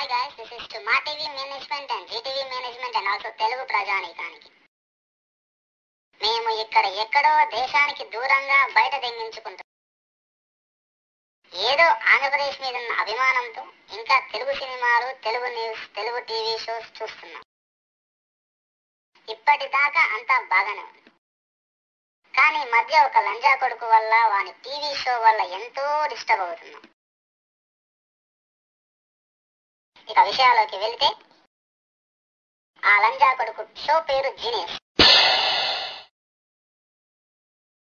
Hi guys, this is to Maa TV management and Zee TV management and also Telugu ప్రజానీకానికి. మేము ఇక్కడ ఎక్కడో దేశానికి దూరంగా బయట దెంగించుకుంటాం. ఏదో ఆంధ్రప్రదేశ్ మీద ఉన్న అభిమానంతో ఇంకా తెలుగు సినిమాలు, Telugu news, Telugu TV shows చూస్తున్నాం. ఇప్పటిదాకా అంతా బాగానే ఉంది. కానీ ఈ మధ్య ఒక లంజా కొడుకు వల్ల, వాని టీవీ షో వల్ల ఎంతో డిస్టర్బ్ అవుతున్నాం. ఇక విషయాల్లోకి వెళితే, ఆ లంజా కొడుకు షో పేరు జీనియస్.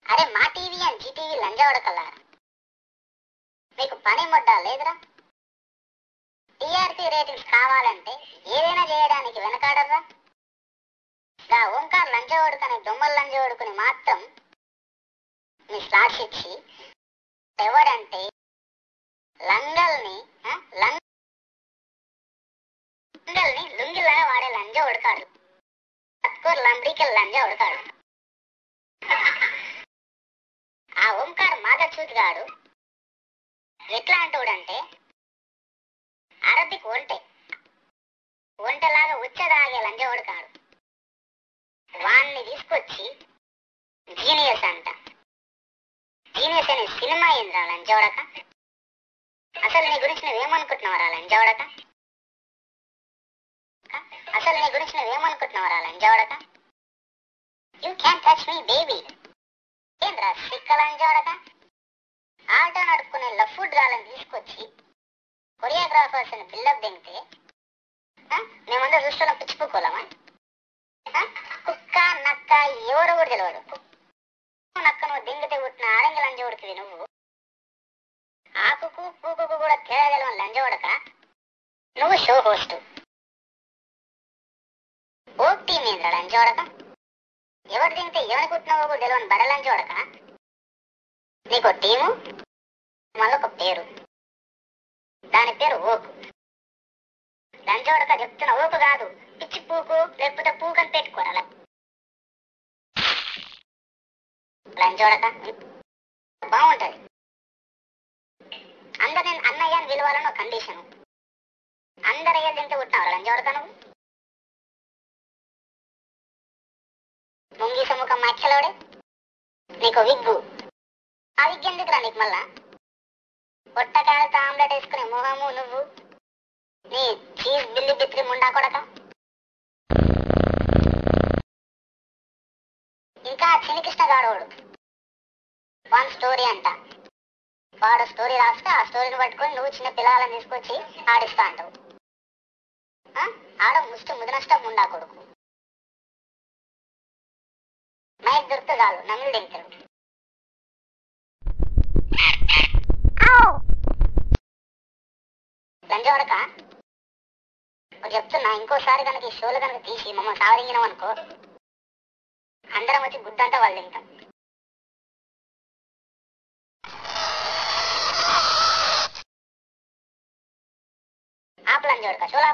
అరే మా టీవీ అండ్ జీటీవీ లంజా ఉడకల్లారా, మీకు పని మొడ్డా లేదురా? టీఆర్పీ రేటింగ్స్ కావాలంటే ఏదైనా చేయడానికి వెనకాడర్రా. గా ఓంకార్ లంజా ఉడుకని దొమ్మల లంజా ఉడుకుని మాత్రం మీ స్లాట్స్ ఇచ్చి ఎవడంటే లంగల్ని లుంగిలాగా వాడే లంజా ఉడకాడు. పత్కూరు లంబ్రీకల్ లంజా ఉడకాడు. ఆ ఓంకార్ మాగచూత్ గాడు ఎట్లా అంటాడంటే, అరబిక్ ఒంటెలాగా ఉచ్చదాగే లంజా ఉడకాడు. వాణ్ణి తీసుకొచ్చి జీనియస్ అంట. జీనియస్ అనే సినిమా ఏంద్రా లంజోడక? అసలు నీ గురించి నువ్వేమనుకుంటున్నావరా లంజోడక? You can touch me baby. ఏంద్రా సిక్క లంజోడక? ఆటో నడుపుకునే లఫ్వుడ్ గాలని తీసుకొచ్చి కొరియోగ్రాఫర్స్ అని బిల్డప్ దింగితే మేమందరూ చూస్తున్నాం, పిచ్చిపోకోలేమా? కుక్క నక్క ఎవరు కూడా తెలియదు. నక్క నువ్వు దింగితే పుట్టిన ఆరంగి లంజోడికి నువ్వు. ఆకుకు పూకుకు కూడా తేడా తెలియని లంజోడక నువ్వు షో హోస్ట్. ఓ టీం ఏంద్రా లంజోడక? ఎవరు దింగితే ఎవరికి పుట్టినవో కూడా తెలియని బడ లంజోడక. నీకు టీము, మళ్ళొక పేరు, దాని పేరు ఓకు. లంజోడక చెప్తున్న ఓకు కాదు, పిచ్చి పూకు లేకపోతే పూకని పెట్టుకోరాల. లంజోడక బాగుంటది. అందరు నేను అన్నయ్య అని విలువాలని ఒక కండిషను. అందరు అయ్యలు తింటే పుట్టినావు లంజోడక నువ్వు. ముంగి సముఖం మచ్చలోడే నీకు విగ్గు. ఆ విగ్గు ఎందుకురా నీకు మళ్ళా? పొట్టకాయలతో ఆమ్లెట్ వేసుకునే మొహము నువ్వు, నీ చీజ్ బిల్లి బిత్రి ముండా కొడక. ఇంకా చినికృష్ణ గాడోడు వన్ స్టోరీ అంట. వాడు స్టోరీ రాస్తే ఆ స్టోరీని పట్టుకొని నువ్వు చిన్న పిల్లలను తీసుకొచ్చి ఆడిస్తా అంటావు. ఆడ ముష్టి ముదినష్టం ముండా కొడుకు. మైక్ దొరికితే చాలు నమ్మిలు దింగుతాడు. లంజోడక చెప్తున్నా, ఇంకోసారి కనుక ఈ షోలు కనుక తీసి మమ్మల్ని సావరింగినాం అనుకో, అందరం వచ్చి గుద్దంతా వాళ్ళు తింటాం. ఆప్ లంజోడక షోలా